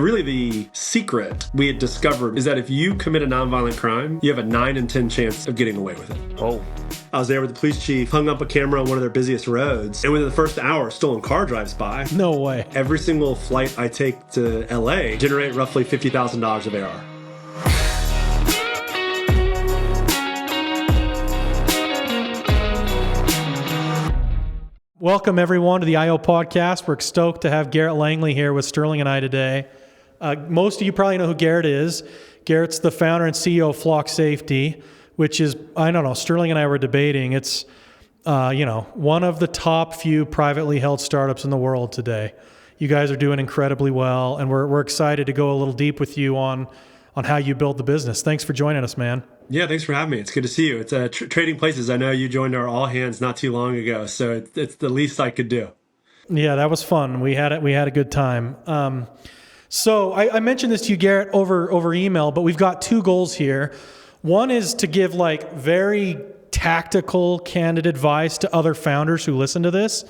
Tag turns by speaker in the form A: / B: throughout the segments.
A: Really, the secret we had discovered is that if you commit a nonviolent crime, you have a 9 in 10 chance of getting away with it.
B: Oh.
A: I was there with the police chief, hung up a camera on one of their busiest roads, and within the first hour, a stolen car drives by.
C: No way.
A: Every single flight I take to LA generate roughly $50,000 of AR.
C: Welcome, everyone, to the IO podcast. We're stoked to have Garrett Langley here with Sterling and I today. Most of you probably know who Garrett is. Garrett's the founder and CEO of Flock Safety, which is, I don't know, Sterling and I were debating. It's, one of the top few privately held startups in the world today. You guys are doing incredibly well, and we're excited to go a little deep with you on how you build the business. Thanks for joining us, man.
A: Yeah, thanks for having me. It's good to see you. It's Trading Places. I know you joined our all hands not too long ago, so it's the least I could do.
C: Yeah, that was fun. We had a good time. So I mentioned this to you, Garrett, over email, but we've got two goals here. One is to give very tactical, candid advice to other founders who listen to this.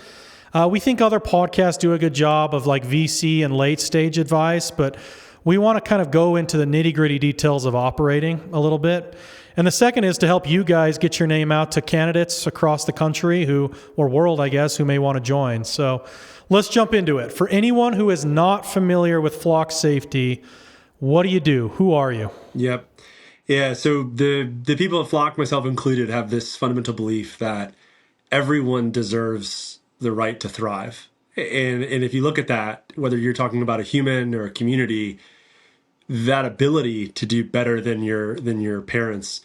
C: We think other podcasts do a good job of VC and late stage advice, but we want to kind of go into the nitty-gritty details of operating a little bit. And the second is to help you guys get your name out to candidates across the country or world, I guess, who may want to join. So let's jump into it. For anyone who is not familiar with Flock Safety, what do you do? Who are you?
A: Yep. Yeah, so the people at Flock, myself included, have this fundamental belief that everyone deserves the right to thrive. And if you look at that, whether you're talking about a human or a community, that ability to do better than your parents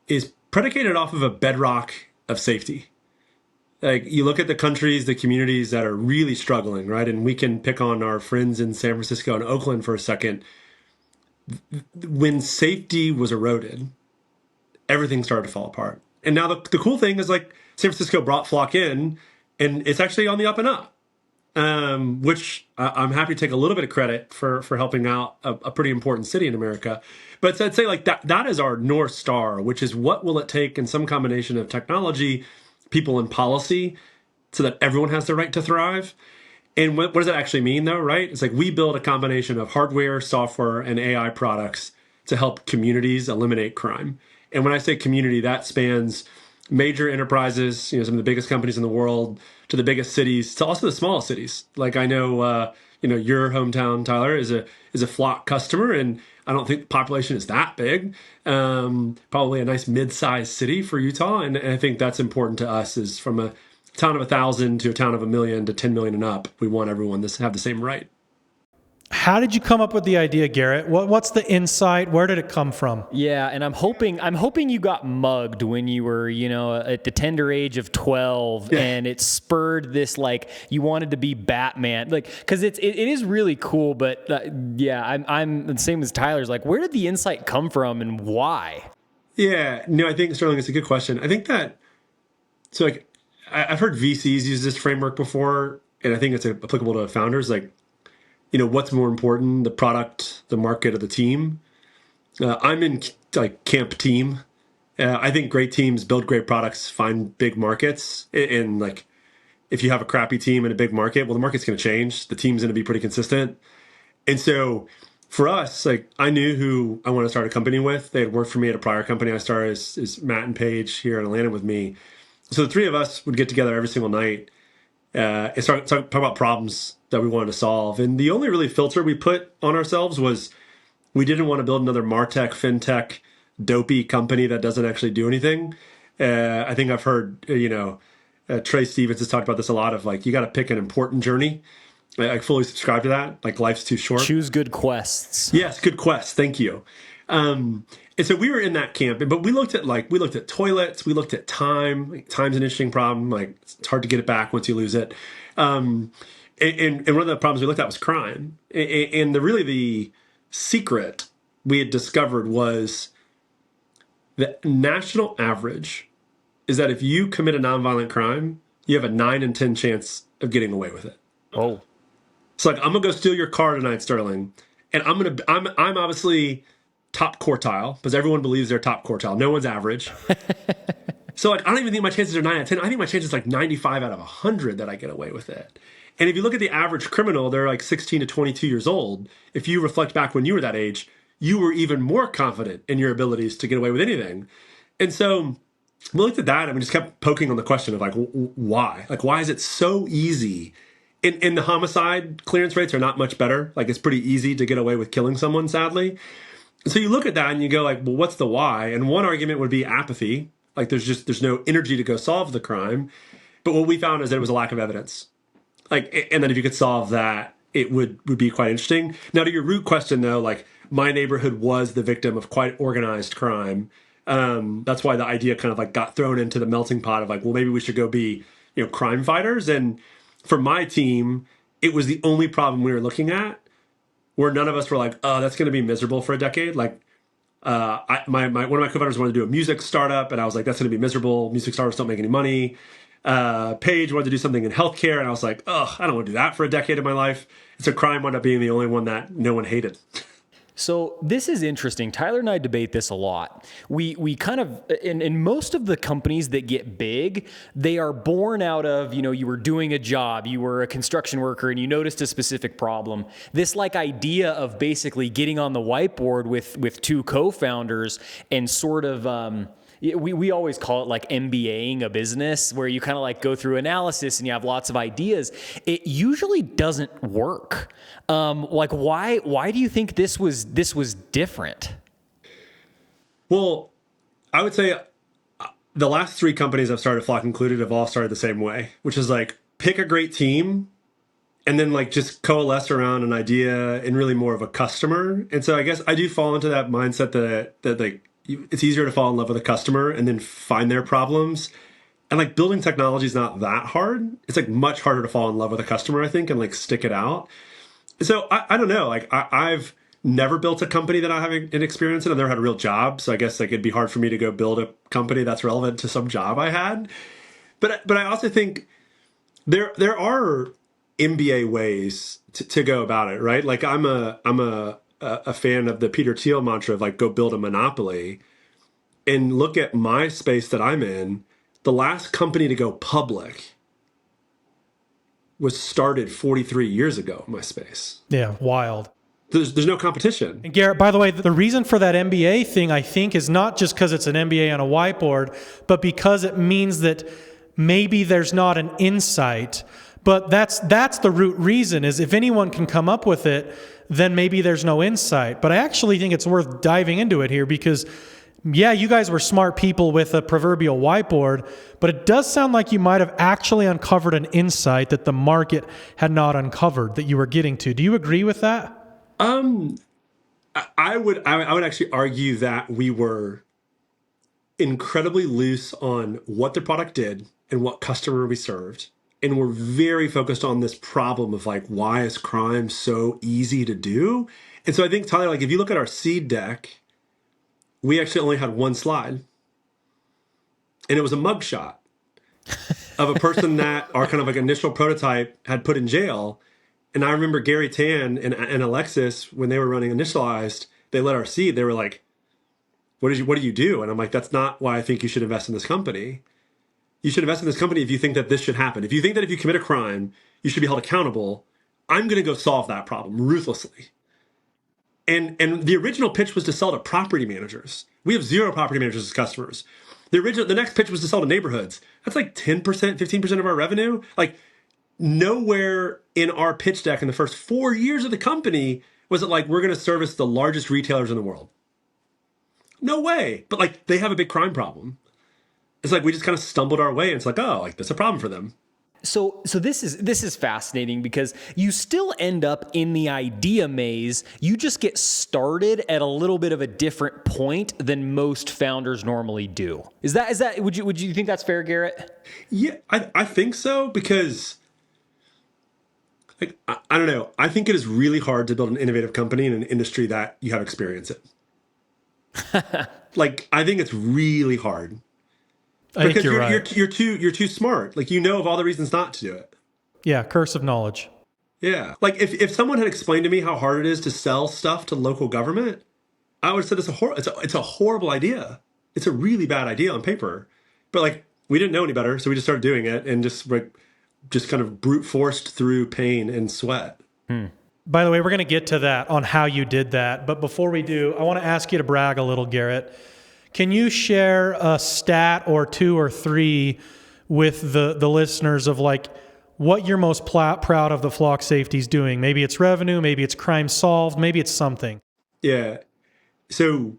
A: is predicated off of a bedrock of safety. You look at the countries, the communities that are really struggling, right? And we can pick on our friends in San Francisco and Oakland for a second. When safety was eroded, everything started to fall apart. And now the cool thing is San Francisco brought Flock in, and it's actually on the up and up. Which I'm happy to take a little bit of credit for helping out a pretty important city in America. But I'd say that is our North Star, which is what will it take in some combination of technology, people, and policy so that everyone has the right to thrive. And what does that actually mean, though, right? It's we build a combination of hardware, software, and AI products to help communities eliminate crime. And when I say community, that spans major enterprises, some of the biggest companies in the world, to the biggest cities, to also the smallest cities. I know, your hometown, Tyler, is a Flock customer, and I don't think the population is that big. Probably a nice mid-sized city for Utah, and I think that's important to us. Is from a town of 1,000 to a town of 1 million to 10 million and up, we want everyone to have the same right.
C: How did you come up with the idea, Garrett? What's the insight? Where did it come from?
B: Yeah, and I'm hoping you got mugged when you were, at the tender age of 12, yeah. And it spurred this you wanted to be Batman, because it is really cool. But I'm the same as Tyler's. Where did the insight come from and why?
A: Yeah, no, I think Sterling, it's a good question. I think that I've heard VCs use this framework before, and I think it's applicable to founders. What's more important, the product, the market, or the team? I'm in camp team. I think great teams build great products, find big markets. And if you have a crappy team in a big market, well, the market's going to change. The team's going to be pretty consistent. And so for us, I knew who I wanted to start a company with. They had worked for me at a prior company I started is Matt and Paige here in Atlanta with me. So the three of us would get together every single night and start talk about problems that we wanted to solve. And the only really filter we put on ourselves was we didn't want to build another MarTech, FinTech, dopey company that doesn't actually do anything. I think I've heard, Trey Stevens has talked about this a lot of you got to pick an important journey. I fully subscribe to that. Life's too short.
B: Choose good quests.
A: Yes, good quests. Thank you. And so we were in that camp, but we looked at toilets, we looked at time. Time's an interesting problem. It's hard to get it back once you lose it. And one of the problems we looked at was crime. And the secret we had discovered was the national average is that if you commit a nonviolent crime, you have a 9 in 10 chance of getting away with it.
B: Oh.
A: So I'm gonna go steal your car tonight, Sterling, and I'm obviously top quartile because everyone believes they're top quartile. No one's average. So I don't even think my chances are 9 out of 10. I think my chances 95 out of 100 that I get away with it. And if you look at the average criminal, they're like 16 to 22 years old. If you reflect back when you were that age, you were even more confident in your abilities to get away with anything. And so we looked at that and we just kept poking on the question of like, why? Like, why is it so easy? In the homicide clearance rates are not much better. Like, it's pretty easy to get away with killing someone, sadly. And so you look at that and you go like, well, what's the why? And one argument would be apathy. Like, there's no energy to go solve the crime. But what we found is that it was a lack of evidence. Like, and then if you could solve that, it would be quite interesting. Now, to your root question, though, like, my neighborhood was the victim of quite organized crime. That's why the idea kind of like got thrown into the melting pot of like, well, maybe we should go be, crime fighters. And for my team, it was the only problem we were looking at where none of us were like, oh, that's going to be miserable for a decade. Like, one of my co-founders wanted to do a music startup, and I was like, that's going to be miserable. Music startups don't make any money. Paige wanted to do something in healthcare, and I was like, oh, I don't want to do that for a decade of my life. So crime wound up being the only one that no one hated.
B: So this is interesting. Tyler and I debate this a lot. We kind of, in most of the companies that get big, they are born out of, you were doing a job, you were a construction worker and you noticed a specific problem. This like idea of basically getting on the whiteboard with two co-founders and sort of, we always call it like MBAing a business, where you kind of like go through analysis and you have lots of ideas. It usually doesn't work. Like why do you think this was different?
A: Well, I would say the last three companies I've started, Flock included, have all started the same way, which is like pick a great team and then like just coalesce around an idea and really more of a customer. And so I guess I do fall into that mindset that like, it's easier to fall in love with a customer and then find their problems. And like building technology is not that hard. It's like much harder to fall in love with a customer, I think, and like stick it out. So I don't know. Like I've never built a company that I have an experience in. I've never had a real job. So I guess like it'd be hard for me to go build a company that's relevant to some job I had. But I also think there are MBA ways to go about it, right? Like I'm a fan of the Peter Thiel mantra of like, go build a monopoly. And look at my space that I'm in. The last company to go public was started 43 years ago in my space.
C: Yeah, wild.
A: There's no competition.
C: And Garrett, by the way, the reason for that MBA thing, I think, is not just because it's an MBA on a whiteboard, but because it means that maybe there's not an insight. But that's the root reason, is if anyone can come up with it, then maybe there's no insight. But I actually think it's worth diving into it here because, yeah, you guys were smart people with a proverbial whiteboard, but it does sound like you might have actually uncovered an insight that the market had not uncovered that you were getting to. Do you agree with that?
A: I would actually argue that we were incredibly loose on what the product did and what customer we served. And we're very focused on this problem of like, why is crime so easy to do? And so I think, Tyler, like if you look at our seed deck, we actually only had one slide. And it was a mugshot of a person that our kind of like initial prototype had put in jail. And I remember Gary Tan and Alexis, when they were running Initialized, they led our seed. They were like, what do you do? And I'm like, that's not why I think you should invest in this company. You should invest in this company if you think that this should happen. If you think that if you commit a crime, you should be held accountable, I'm going to go solve that problem ruthlessly. And the original pitch was to sell to property managers. We have 0 property managers as customers. The next pitch was to sell to neighborhoods. That's like 10%, 15% of our revenue. Like nowhere in our pitch deck in the first 4 years of the company was it like, we're going to service the largest retailers in the world. No way. But like they have a big crime problem. It's like we just kind of stumbled our way. And it's like, oh, like that's a problem for them.
B: So this is fascinating because you still end up in the idea maze. You just get started at a little bit of a different point than most founders normally do. Is that would you think that's fair, Garrett?
A: Yeah, I think so because like I don't know. I think it is really hard to build an innovative company in an industry that you have experience in. Like I think it's really hard.
C: I think you're right.
A: You're too smart. Like, you know of all the reasons not to do it.
C: Yeah, curse of knowledge.
A: Yeah. Like, if someone had explained to me how hard it is to sell stuff to local government, I would have said it's a horrible idea. It's a really bad idea on paper. But, like, we didn't know any better, so we just started doing it and just, like, just kind of brute forced through pain and sweat.
C: By the way, we're going to get to that on how you did that. But before we do, I want to ask you to brag a little, Garrett. Can you share a stat or two or three with the listeners of like what you're most proud of the Flock Safety's doing? Maybe it's revenue, maybe it's crime solved, maybe it's something.
A: Yeah. So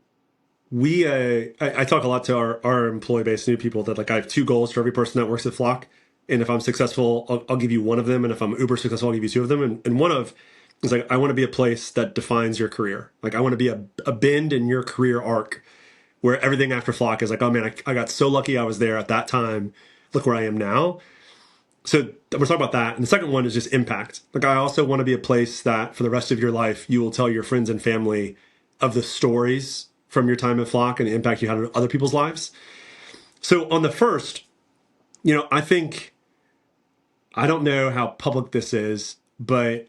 A: I talk a lot to our employee base, new people, that like I have two goals for every person that works at Flock. And if I'm successful, I'll give you one of them. And if I'm uber successful, I'll give you two of them. And one of is like, I want to be a place that defines your career. Like I want to be a bend in your career arc where everything after Flock is like, oh man, I got so lucky I was there at that time. Look where I am now. So we're talking about that. And the second one is just impact. Like I also want to be a place that for the rest of your life, you will tell your friends and family of the stories from your time at Flock and the impact you had on other people's lives. So on the first, I think, I don't know how public this is, but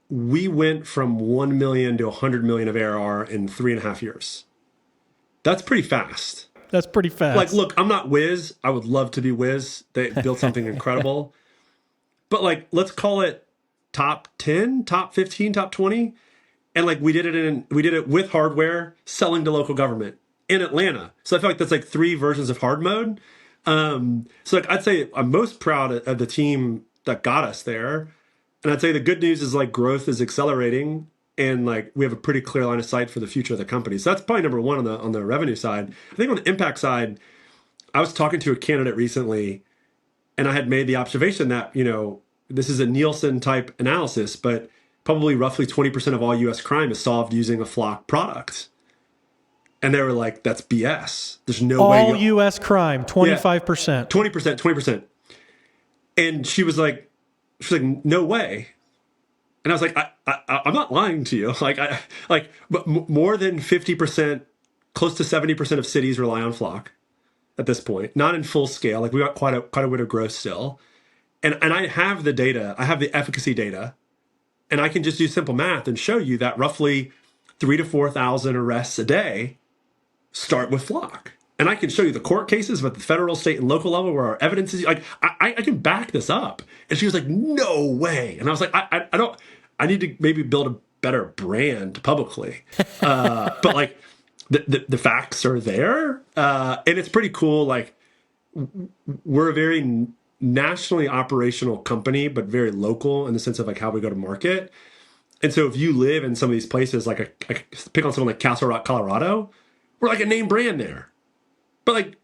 A: we went from 1 million to 100 million of ARR in 3.5 years. That's pretty fast.
C: That's pretty fast.
A: Like, look, I'm not Wiz. I would love to be Wiz. They built something incredible. But like, let's call it top 10, top 15, top 20. And like, we did it with hardware, selling to local government in Atlanta. So I feel like that's like 3 versions of hard mode. So like, I'd say I'm most proud of the team that got us there. And I'd say the good news is like growth is accelerating. And like we have a pretty clear line of sight for the future of the company. So that's probably number one on the revenue side. I think on the impact side, I was talking to a candidate recently, and I had made the observation that this is a Nielsen type analysis, but probably roughly 20% of all U.S. crime is solved using a Flock product. And they were like, "That's BS. There's no way."
C: All U.S. crime, 25%,
A: 20%. And she was like, "No way." And I was like, I'm not lying to you. But more than 50%, close to 70% of cities rely on Flock at this point. Not in full scale. Like we got quite a bit of growth still. And I have the data. I have the efficacy data, and I can just do simple math and show you that roughly 3,000 to 4,000 arrests a day start with Flock. And I can show you the court cases at the federal, state, and local level where our evidence is like, I can back this up. And she was like, "No way." And I was like, I need to maybe build a better brand publicly. But like the facts are there. And it's pretty cool. Like we're a very nationally operational company, but very local in the sense of like how we go to market. And so if you live in some of these places, like I pick on someone like Castle Rock, Colorado, we're like a name brand there. But like,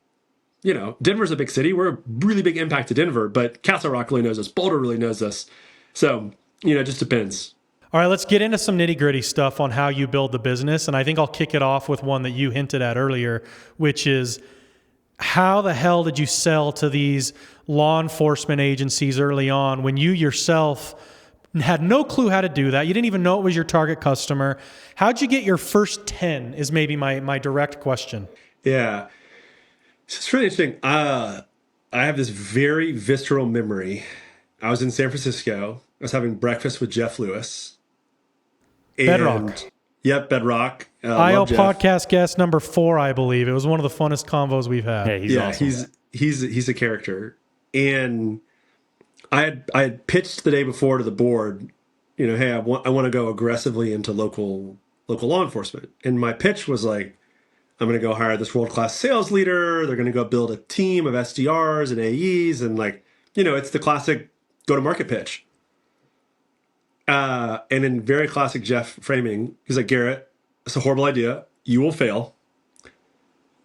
A: Denver's a big city. We're a really big impact to Denver, but Castle Rock really knows us. Boulder really knows us. So, it just depends.
C: All right, let's get into some nitty gritty stuff on how you build the business. And I think I'll kick it off with one that you hinted at earlier, which is how the hell did you sell to these law enforcement agencies early on when you yourself had no clue how to do that? You didn't even know it was your target customer. How'd you get your first 10 is maybe my direct question.
A: Yeah. It's really interesting. I have this very visceral memory. I was in San Francisco. I was having breakfast with Jeff Lewis.
C: Bedrock.
A: Yep, Bedrock.
C: IO podcast guest number 4, I believe. It was one of the funnest convos we've had.
B: Hey, he's awesome.
A: He's a character. And I had pitched the day before to the board, hey, I want to go aggressively into local law enforcement. And my pitch was like, I'm going to go hire this world-class sales leader. They're going to go build a team of SDRs and AEs. And like, it's the classic go-to-market pitch. And in very classic Jeff framing, he's like, "Garrett, it's a horrible idea. You will fail.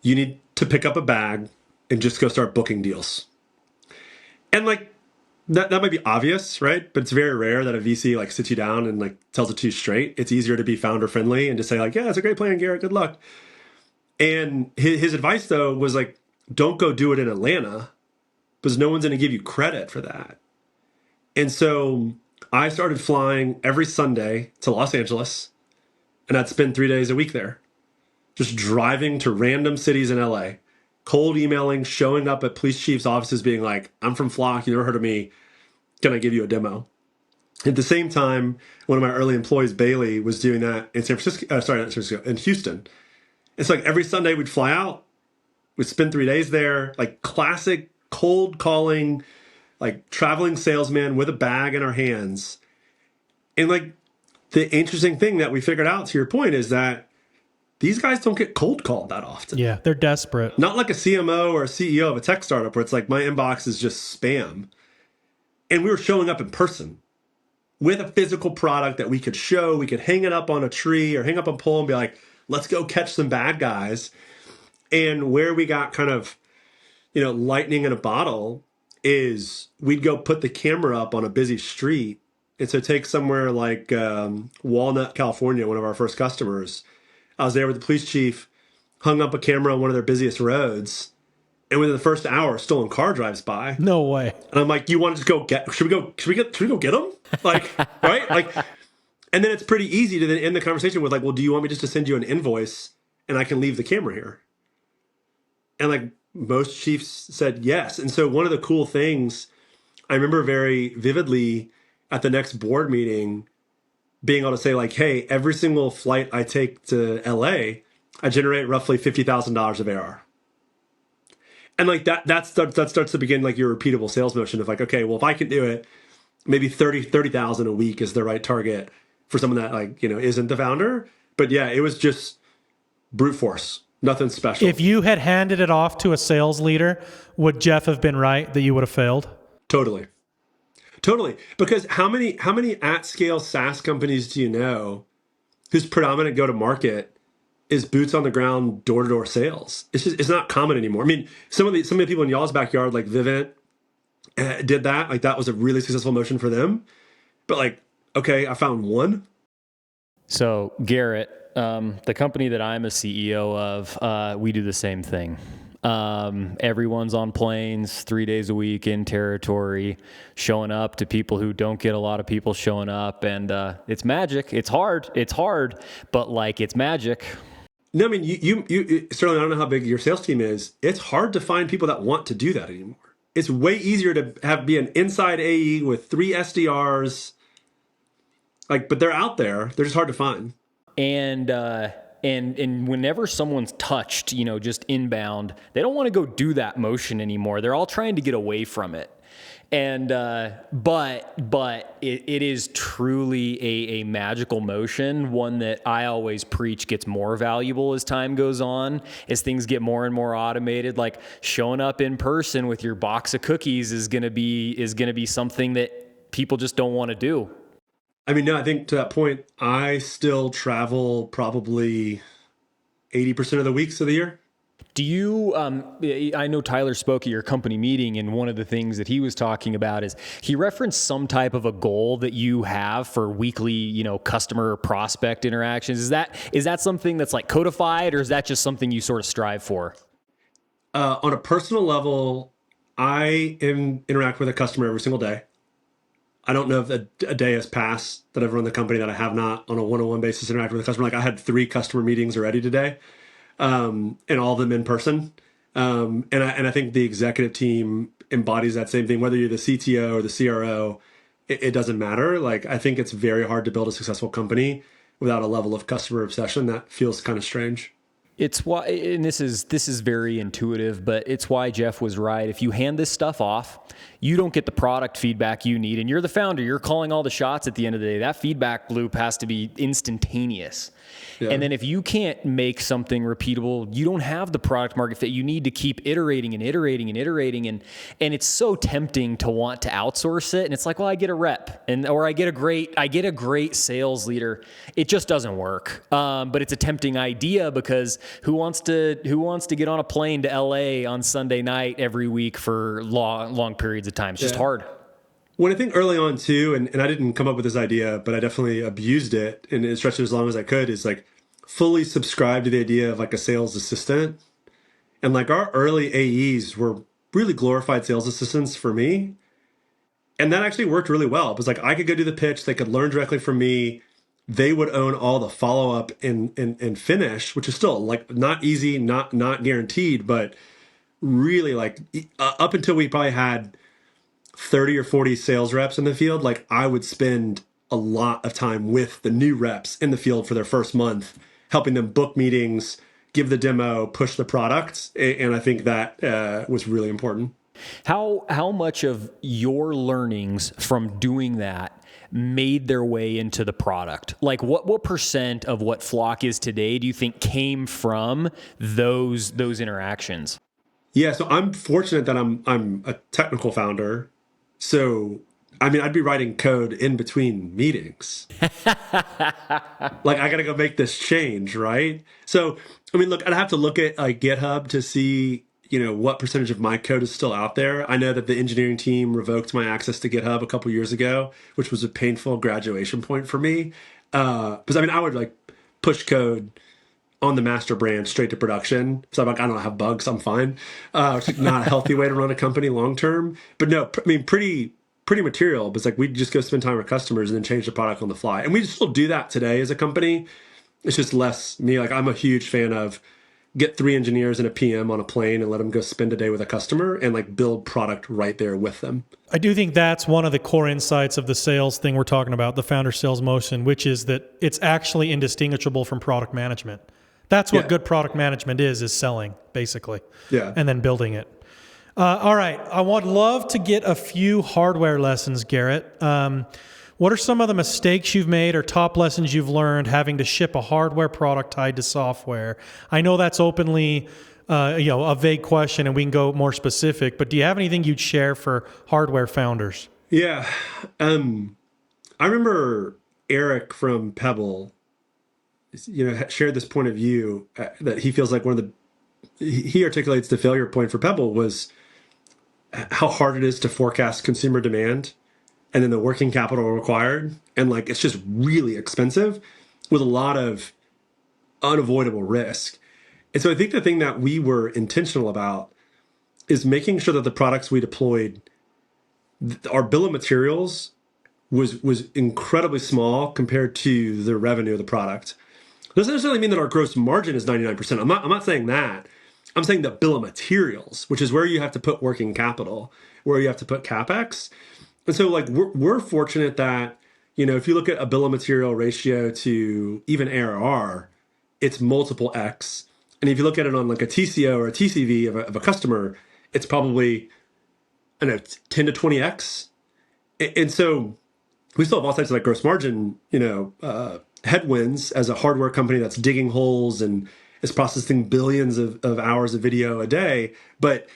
A: You need to pick up a bag and just go start booking deals." And like, that might be obvious, right? But it's very rare that a VC like sits you down and like tells it to you straight. It's easier to be founder friendly and just say like, "Yeah, it's a great plan, Garrett. Good luck." And his advice, though, was like, don't go do it in Atlanta because no one's going to give you credit for that. And so I started flying every Sunday to Los Angeles, and I'd spend 3 days a week there, just driving to random cities in LA, cold emailing, showing up at police chiefs' offices being like, "I'm from Flock. You never heard of me. Can I give you a demo?" At the same time, one of my early employees, Bailey, was doing that in in Houston. It's like every Sunday we'd fly out, we'd spend 3 days there, like classic cold calling, like traveling salesman with a bag in our hands. And like the interesting thing that we figured out, to your point, is that these guys don't get cold called that often.
C: Yeah, they're desperate.
A: Not like a CMO or a CEO of a tech startup where it's like my inbox is just spam. And we were showing up in person with a physical product that we could show. We could hang it up on a tree or hang up a pole and be like, let's go catch some bad guys. And where we got kind of, lightning in a bottle is we'd go put the camera up on a busy street. And so take somewhere like Walnut, California, one of our first customers. I was there with the police chief, hung up a camera on one of their busiest roads. And within the first hour, a stolen car drives by.
C: No way.
A: And I'm like, you want to just go get, should we go get them? Like, right? Like, and then it's pretty easy to then end the conversation with like, well, do you want me just to send you an invoice and I can leave the camera here? And like most chiefs said yes. And so one of the cool things I remember very vividly at the next board meeting, being able to say like, hey, every single flight I take to LA, I generate roughly $50,000 of AR. And like that starts to begin like your repeatable sales motion of like, okay, well, if I can do it, maybe 30,000 a week is the right target for someone that like, isn't the founder. But yeah, it was just brute force, nothing special.
C: If you had handed it off to a sales leader, would Jeff have been right that you would have failed?
A: Totally. Because how many at scale SaaS companies do you know whose predominant go to market is boots on the ground, door to door sales? It's not common anymore. I mean, some of the people in y'all's backyard, like Vivint, did that. Like that was a really successful motion for them. But like, okay, I found one.
B: So Garrett, the company that I'm a CEO of, we do the same thing. Everyone's on planes 3 days a week in territory, showing up to people who don't get a lot of people showing up. And it's magic. It's hard, but like it's magic.
A: No, I mean, you certainly, I don't know how big your sales team is. It's hard to find people that want to do that anymore. It's way easier to be an inside AE with 3 SDRs. Like, but they're out there. They're just hard to find.
B: And whenever someone's touched, just inbound, they don't want to go do that motion anymore. They're all trying to get away from it. And but it is truly a magical motion, one that I always preach gets more valuable as time goes on, as things get more and more automated. Like showing up in person with your box of cookies is gonna be something that people just don't want to do.
A: I mean, no, I think to that point, I still travel probably 80% of the weeks of the year.
B: Do you, I know Tyler spoke at your company meeting, and one of the things that he was talking about is he referenced some type of a goal that you have for weekly, customer or prospect interactions. Is that something that's like codified, or is that just something you sort of strive for?
A: On a personal level, I interact with a customer every single day. I don't know if a day has passed that I've run the company that I have not on a one-on-one basis interacted with a customer. Like I had 3 customer meetings already today. And all of them in person. And I think the executive team embodies that same thing, whether you're the CTO or the CRO, it doesn't matter. Like, I think it's very hard to build a successful company without a level of customer obsession. That feels kind of strange.
B: It's why, and this is very intuitive, but it's why Jeff was right. If you hand this stuff off, you don't get the product feedback you need, and you're the founder. You're calling all the shots at the end of the day. That feedback loop has to be instantaneous. Yeah. And then if you can't make something repeatable, you don't have the product market fit. You need to keep iterating and iterating and iterating, and it's so tempting to want to outsource it. And it's like, well, I get a rep, or I get a great sales leader. It just doesn't work. But it's a tempting idea because who wants to get on a plane to LA on Sunday night every week for long periods of time? It's just hard.
A: Well, I think early on too, and I didn't come up with this idea, but I definitely abused it and it stretched it as long as I could, is like fully subscribe to the idea of like a sales assistant. And like our early AEs were really glorified sales assistants for me. And that actually worked really well. It was like I could go do the pitch, they could learn directly from me. They would own all the follow-up and finish, which is still like not easy, not guaranteed, but really like up until we probably had 30 or 40 sales reps in the field, like I would spend a lot of time with the new reps in the field for their first month, helping them book meetings, give the demo, push the product. And I think that was really important.
B: How much of your learnings from doing that made their way into the product? Like what percent of what Flock is today do you think came from those interactions?
A: Yeah, so I'm fortunate that I'm a technical founder. So I mean, I'd be writing code in between meetings. Like I got to go make this change, right? So I mean, look, I'd have to look at GitHub to see, what percentage of my code is still out there. I know that the engineering team revoked my access to GitHub a couple years ago, which was a painful graduation point for me. Because I mean, I would like push code on the master branch straight to production. So I'm like, I don't have bugs, I'm fine. It's like not a healthy way to run a company long term. But no, I mean, pretty material. But it's like we just go spend time with customers and then change the product on the fly. And we still do that today as a company. It's just less me. Like I'm a huge fan of get 3 engineers and a PM on a plane and let them go spend a day with a customer and like build product right there with them.
C: I do think that's one of the core insights of the sales thing we're talking about, the founder sales motion, which is that it's actually indistinguishable from product management. That's what good product management is selling, basically.
A: Yeah.
C: And then building it. All right. I would love to get a few hardware lessons, Garrett. What are some of the mistakes you've made or top lessons you've learned having to ship a hardware product tied to software? I know that's openly a vague question and we can go more specific, but do you have anything you'd share for hardware founders?
A: Yeah. I remember Eric from Pebble, shared this point of view that he feels like he articulates the failure point for Pebble was how hard it is to forecast consumer demand and then the working capital required. And like, it's just really expensive with a lot of unavoidable risk. And so I think the thing that we were intentional about is making sure that the products we deployed, our bill of materials was incredibly small compared to the revenue of the product. Doesn't necessarily mean that our gross margin is 99%. I'm not saying that. I'm saying the bill of materials, which is where you have to put working capital, where you have to put CapEx. And so like we're fortunate that, if you look at a bill of material ratio to even ARR, it's multiple X. And if you look at it on like a TCO or a TCV of a customer, it's probably, 10 to 20X. And so we still have all types of like gross margin, headwinds as a hardware company that's digging holes and is processing billions of hours of video a day. But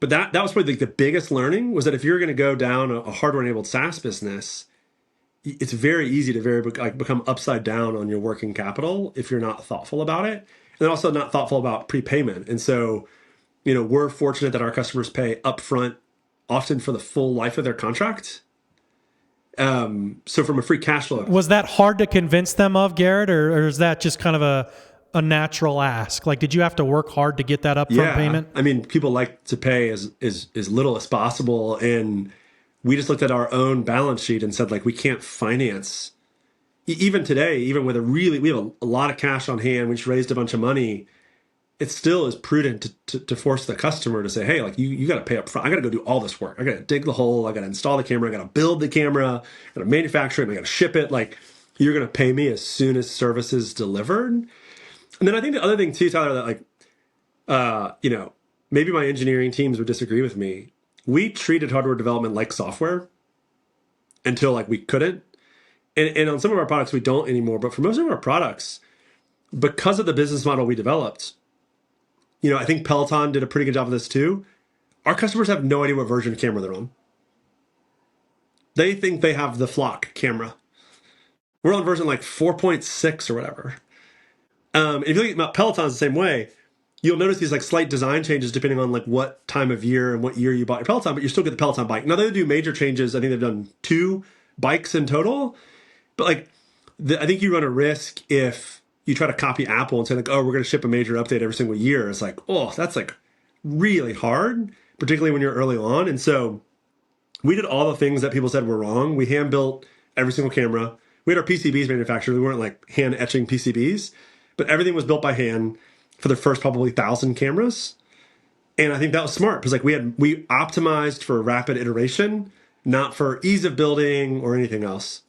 A: that was probably like the biggest learning was that if you're going to go down a hardware-enabled SaaS business, it's very easy to become upside down on your working capital if you're not thoughtful about it, and then also not thoughtful about prepayment. And so, we're fortunate that our customers pay upfront, often for the full life of their contract. So from a free cash flow,
C: was that hard to convince them of, Garrett, or is that just kind of a natural ask? Like, did you have to work hard to get that upfront payment?
A: I mean, people like to pay as little as possible. And we just looked at our own balance sheet and said, like, we can't finance. Even today, even with we have a lot of cash on hand, we just raised a bunch of money. It still is prudent to force the customer to say, hey, like you got to pay up front. I got to go do all this work. I got to dig the hole. I got to install the camera. I got to build the camera. I got to manufacture it. I got to ship it. Like you're going to pay me as soon as service is delivered. And then I think the other thing too, Tyler, that maybe my engineering teams would disagree with me. We treated hardware development like software until like we couldn't. And on some of our products, we don't anymore. But for most of our products, because of the business model we developed, I think Peloton did a pretty good job of this too. Our customers have no idea what version of camera they're on. They think they have the Flock camera. We're on version like 4.6 or whatever. If you look at Peloton's the same way, you'll notice these like slight design changes depending on like what time of year and what year you bought your Peloton, but you still get the Peloton bike. Now they do major changes. I think they've done 2 bikes in total, but like I think you run a risk if you try to copy Apple and say like, oh, we're going to ship a major update every single year. It's like, oh, that's like really hard, particularly when you're early on. And so we did all the things that people said were wrong. We hand built every single camera. We had our PCBs manufactured. We weren't like hand etching PCBs, but everything was built by hand for the first probably 1,000 cameras. And I think that was smart because like we optimized for rapid iteration, not for ease of building or anything else.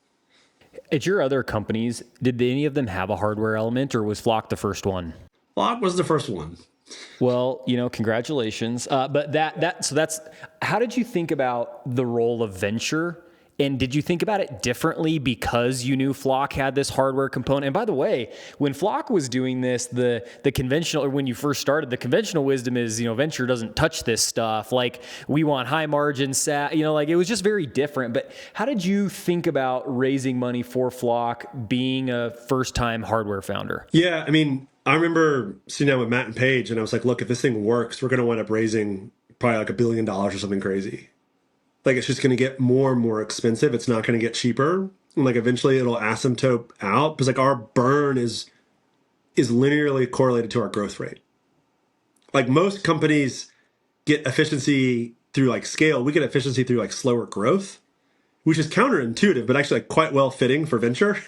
B: At your other companies, did any of them have a hardware element or was Flock the first one?
A: Flock was the first one.
B: Well, congratulations. But so that's, how did you think about the role of venture? And did you think about it differently because you knew Flock had this hardware component? And by the way, when Flock was doing this, the conventional, or when you first started, the conventional wisdom is, venture doesn't touch this stuff. Like, we want high margin SaaS, like, it was just very different. But how did you think about raising money for Flock, being a first-time hardware founder?
A: Yeah, I mean, I remember sitting down with Matt and Paige, and I was like, look, if this thing works, we're going to wind up raising probably like $1 billion or something crazy. Like, it's just going to get more and more expensive. It's not going to get cheaper. And like, eventually it'll asymptote out because like our burn is linearly correlated to our growth rate. Like, most companies get efficiency through like scale. We get efficiency through like slower growth, which is counterintuitive, but actually like quite well fitting for venture.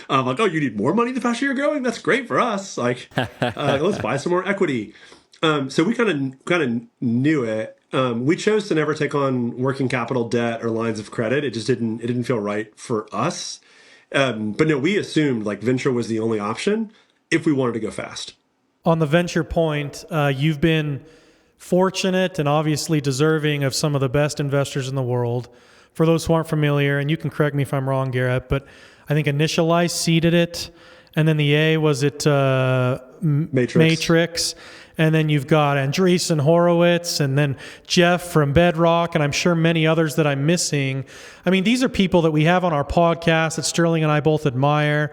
A: Like, oh, you need more money the faster you're growing? That's great for us. Like, let's buy some more equity. So we kind of knew it. We chose to never take on working capital debt or lines of credit. It didn't feel right for us. But no, we assumed like venture was the only option if we wanted to go fast.
C: On the venture point, you've been fortunate and obviously deserving of some of the best investors in the world. For those who aren't familiar, and you can correct me if I'm wrong, Garrett, but I think Initialize seeded it, and then the A, was it Matrix? And then you've got Andreessen Horowitz, and then Jeff from Bedrock, and I'm sure many others that I'm missing. I mean, these are people that we have on our podcast that Sterling and I both admire.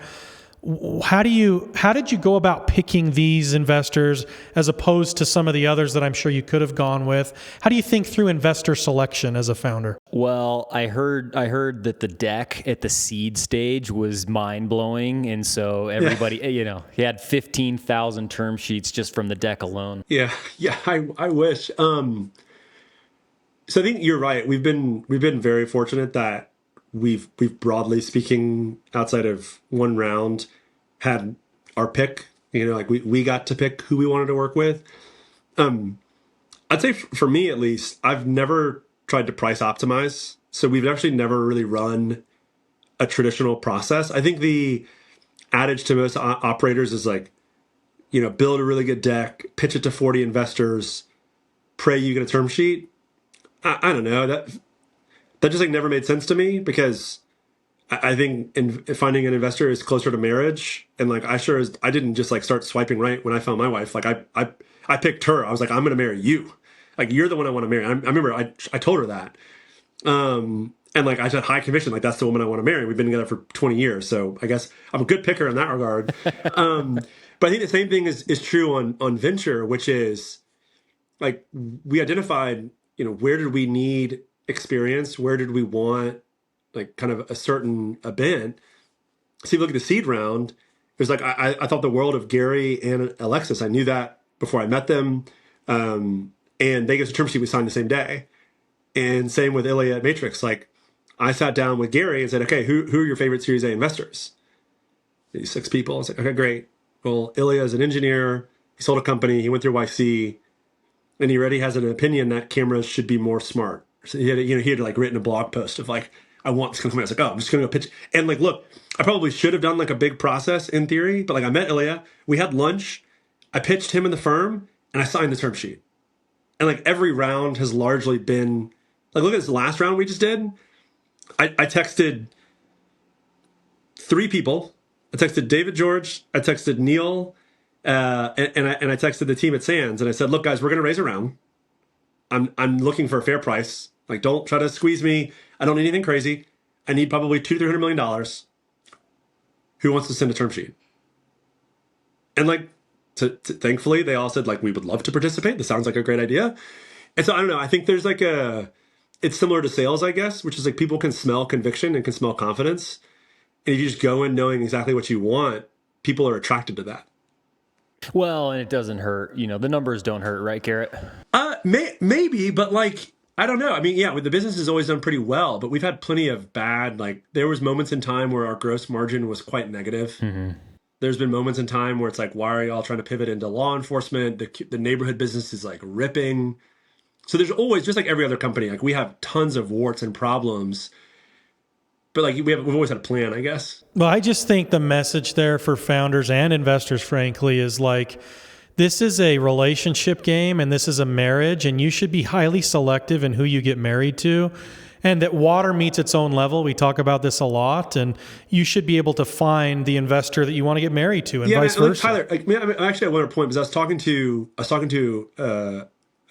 C: How did you go about picking these investors as opposed to some of the others that I'm sure you could have gone with? How do you think through investor selection as a founder?
B: Well, I heard that the deck at the seed stage was mind-blowing, and so everybody, he had 15,000 term sheets just from the deck alone.
A: Yeah, I wish. So I think you're right. We've been very fortunate that we've broadly speaking, outside of one round, had our pick. Like we got to pick who we wanted to work with. I'd say for me at least, I've never tried to price optimize. So we've actually never really run a traditional process. I think the adage to most operators is like, build a really good deck, pitch it to 40 investors, pray you get a term sheet. I don't know, that just like never made sense to me, because I think finding an investor is closer to marriage. And like, I didn't just like start swiping right when I found my wife. Like I picked her. I was like, I'm going to marry you. Like, you're the one I want to marry. I remember I told her that. And like, I said, high conviction, like, that's the woman I want to marry. We've been together for 20 years. So I guess I'm a good picker in that regard. But I think the same thing is true on venture, which is like, we identified, where did we need experience? Where did we want like kind of a certain event? So if you look at the seed round, it was like, I thought the world of Gary and Alexis. I knew that before I met them. And they gave us a term sheet, we signed the same day. And same with Ilya at Matrix. Like, I sat down with Gary and said, okay, who are your favorite Series A investors? These 6 people. I was like, okay, great. Well, Ilya is an engineer. He sold a company. He went through YC. And he already has an opinion that cameras should be more smart. So he had like written a blog post of like, I want this company. I was like, oh, I'm just going to go pitch. And like, look, I probably should have done like a big process in theory, but like, I met Ilya. We had lunch. I pitched him in the firm and I signed the term sheet. And like, every round has largely been like, look at this last round we just did. I texted 3 people. I texted David George. I texted Neil. And I texted the team at Sands and I said, look, guys, we're going to raise a round. I'm looking for a fair price. Like, don't try to squeeze me. I don't need anything crazy. I need probably $200-300 million. Who wants to send a term sheet? And like, thankfully, they all said like, we would love to participate. This sounds like a great idea. And so I don't know. I think there's like it's similar to sales, I guess, which is like, people can smell conviction and can smell confidence. And if you just go in knowing exactly what you want, people are attracted to that.
B: Well, and it doesn't hurt. The numbers don't hurt, right, Garrett?
A: Maybe, but like, I don't know. I mean, yeah, the business has always done pretty well, but we've had plenty of bad, like, there was moments in time where our gross margin was quite negative. Mm-hmm. There's been moments in time where it's like, why are y'all trying to pivot into law enforcement? The neighborhood business is like ripping. So there's always, just like every other company, like we have tons of warts and problems, but like we've always had a plan, I guess.
C: Well, I just think the message there for founders and investors, frankly, is like, This is a relationship game and this is a marriage, and you should be highly selective in who you get married to. And that water meets its own level. We talk about this a lot, and you should be able to find the investor that you want to get married to, and vice versa.
A: Tyler, actually, I want to point because I was talking to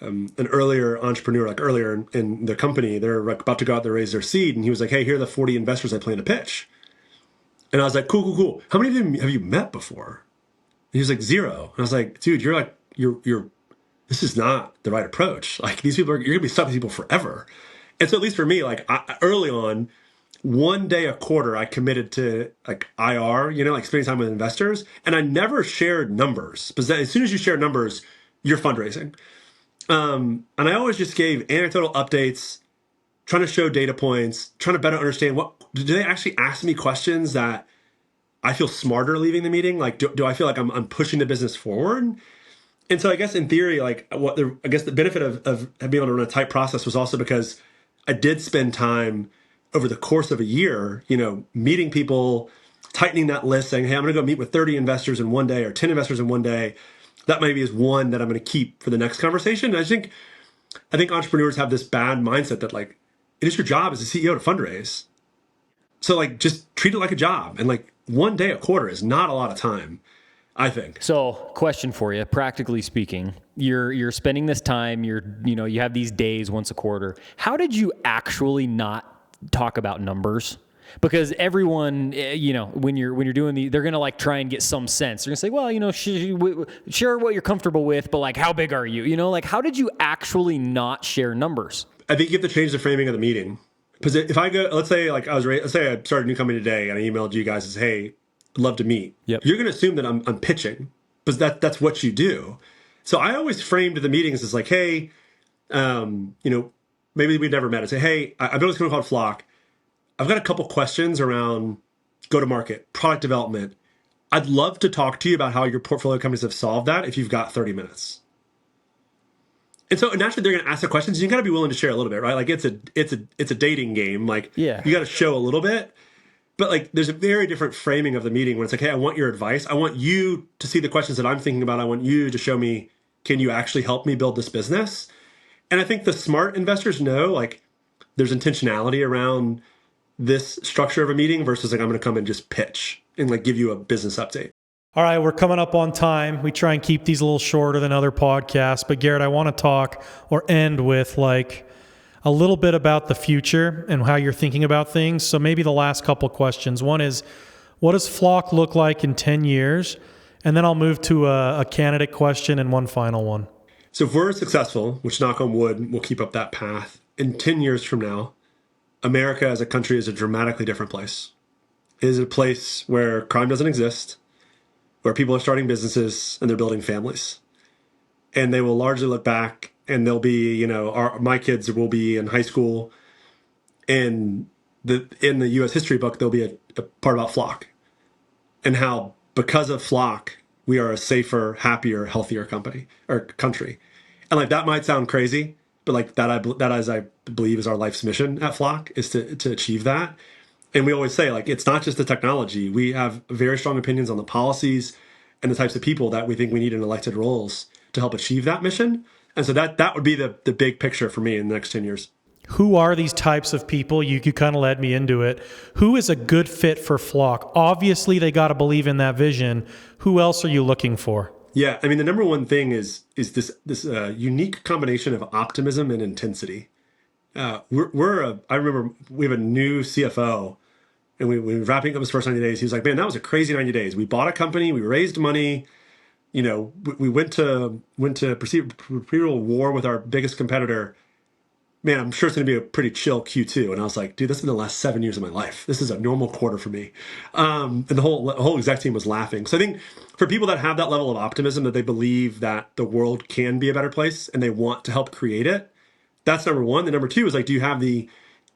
A: an earlier entrepreneur, like earlier in the company. They're like about to go out there raise their seed, and he was like, "Hey, here are the 40 investors I plan to pitch." And I was like, "Cool. How many of them have you met before?" And he was like, "0." And I was like, "Dude, you're this is not the right approach. Like these people you're gonna be stuck with people forever." And so at least for me, like early on, one day a quarter, I committed to like IR, like spending time with investors, and I never shared numbers because as soon as you share numbers, you're fundraising. And I always just gave anecdotal updates, trying to show data points, trying to better understand what do they actually ask me questions that I feel smarter leaving the meeting. Like, do I feel like I'm pushing the business forward? And so I guess in theory, like the benefit of being able to run a tight process was also because I did spend time over the course of a year, meeting people, tightening that list, saying, hey, I'm going to go meet with 30 investors in one day or 10 investors in one day. That maybe is one that I'm going to keep for the next conversation. And I think entrepreneurs have this bad mindset that like, it is your job as a CEO to fundraise. So like, just treat it like a job. And like one day a quarter is not a lot of time, I think.
B: So, question for you, practically speaking, you're spending this time, you have these days once a quarter. How did you actually not talk about numbers? Because everyone, when you're doing they're gonna like try and get some sense. They're gonna say, well, share what you're comfortable with, but like, how big are you? Like, how did you actually not share numbers?
A: I think you have to change the framing of the meeting. Because if I go, let's say I started a new company today and I emailed you guys as, hey, I'd love to meet.
B: Yep.
A: You're going to assume that I'm pitching because that's what you do. So I always framed the meetings as like, hey, maybe we've never met. I say, hey, I built this company called Flock. I've got a couple questions around go-to-market, product development. I'd love to talk to you about how your portfolio companies have solved that if you've got 30 minutes. And so naturally they're going to ask the questions. You got to be willing to share a little bit, right? Like it's a dating game. Like you got to show a little bit, but like there's a very different framing of the meeting when it's like, hey, I want your advice. I want you to see the questions that I'm thinking about. I want you to show me, can you actually help me build this business? And I think the smart investors know like there's intentionality around this structure of a meeting versus like I'm going to come and just pitch and like give you a business update.
C: All right, we're coming up on time. We try and keep these a little shorter than other podcasts. But Garrett, I want to talk or end with like a little bit about the future and how you're thinking about things. So maybe the last couple questions. One is, what does Flock look like in 10 years? And then I'll move to a candidate question and one final one.
A: So if we're successful, which knock on wood, we'll keep up that path, in 10 years from now, America as a country is a dramatically different place. It is a place where crime doesn't exist, where people are starting businesses and they're building families. And they will largely look back and they'll be, my kids will be in high school. And in the U.S. history book, there'll be a part about Flock and how because of Flock, we are a safer, happier, healthier company or country. And like that might sound crazy, but like that as I believe is our life's mission at Flock is to achieve that. And we always say, like, it's not just the technology. We have very strong opinions on the policies and the types of people that we think we need in elected roles to help achieve that mission. And so that would be the big picture for me in the next 10 years.
C: Who are these types of people? You kind of led me into it. Who is a good fit for Flock? Obviously, they got to believe in that vision. Who else are you looking for?
A: Yeah, I mean, the number one thing is this unique combination of optimism and intensity. I remember we have a new CFO. And we were wrapping up his first 90 days. He was like, man, that was a crazy 90 days. We bought a company. We raised money. We went to procedural war with our biggest competitor. Man, I'm sure it's going to be a pretty chill Q2. And I was like, dude, this has been the last 7 years of my life. This is a normal quarter for me. And the whole exec team was laughing. So I think for people that have that level of optimism, that they believe that the world can be a better place and they want to help create it, that's number one. The number two is like, do you have the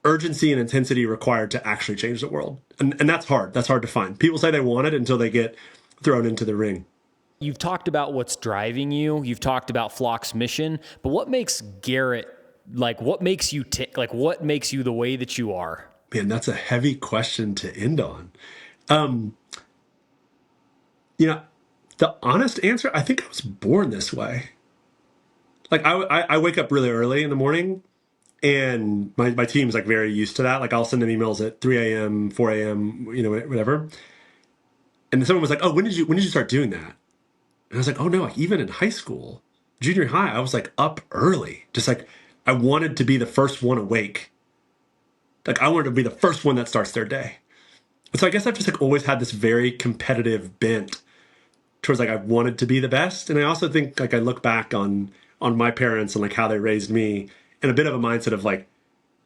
A: urgency and intensity required to actually change the world? And that's hard. That's hard to find. People say they want it until they get thrown into the ring.
B: You've talked about what's driving you. You've talked about Flock's mission. But what makes Garrett, like what makes you tick? Like what makes you the way that you are?
A: Man, that's a heavy question to end on. The honest answer, I think I was born this way. Like I wake up really early in the morning, and my team's like very used to that. Like I'll send them emails at 3 a.m., 4 a.m., whatever. And then someone was like, "Oh, when did you start doing that?" And I was like, "Oh no, like even in high school, junior high, I was like up early. Just like I wanted to be the first one awake. Like I wanted to be the first one that starts their day." And so I guess I've just like always had this very competitive bent towards like I wanted to be the best. And I also think like I look back on my parents and like how they raised me in a bit of a mindset of like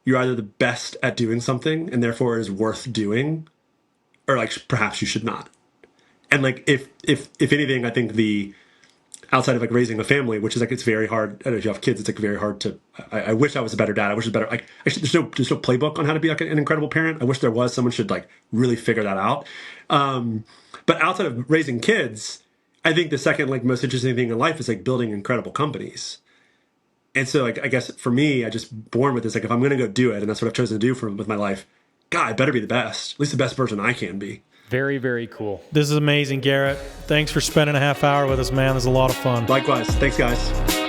A: you're either the best at doing something and therefore it is worth doing, or like perhaps you should not. And like if anything, I think the outside of like raising a family, which is like it's very hard. I don't know if you have kids, it's like very hard to. I wish I was a better dad. I wish it was better. Like actually, there's no playbook on how to be like an incredible parent. I wish there was. Someone should like really figure that out. But outside of raising kids, I think the second like most interesting thing in life is like building incredible companies. And so like I guess for me, I just born with this. Like if I'm going to go do it, and that's what I've chosen to do with my life, God, I better be the best. At least the best person I can be.
B: Very, very cool.
C: This is amazing, Garrett. Thanks for spending a half hour with us, man. This is a lot of fun.
A: Likewise. Thanks, guys.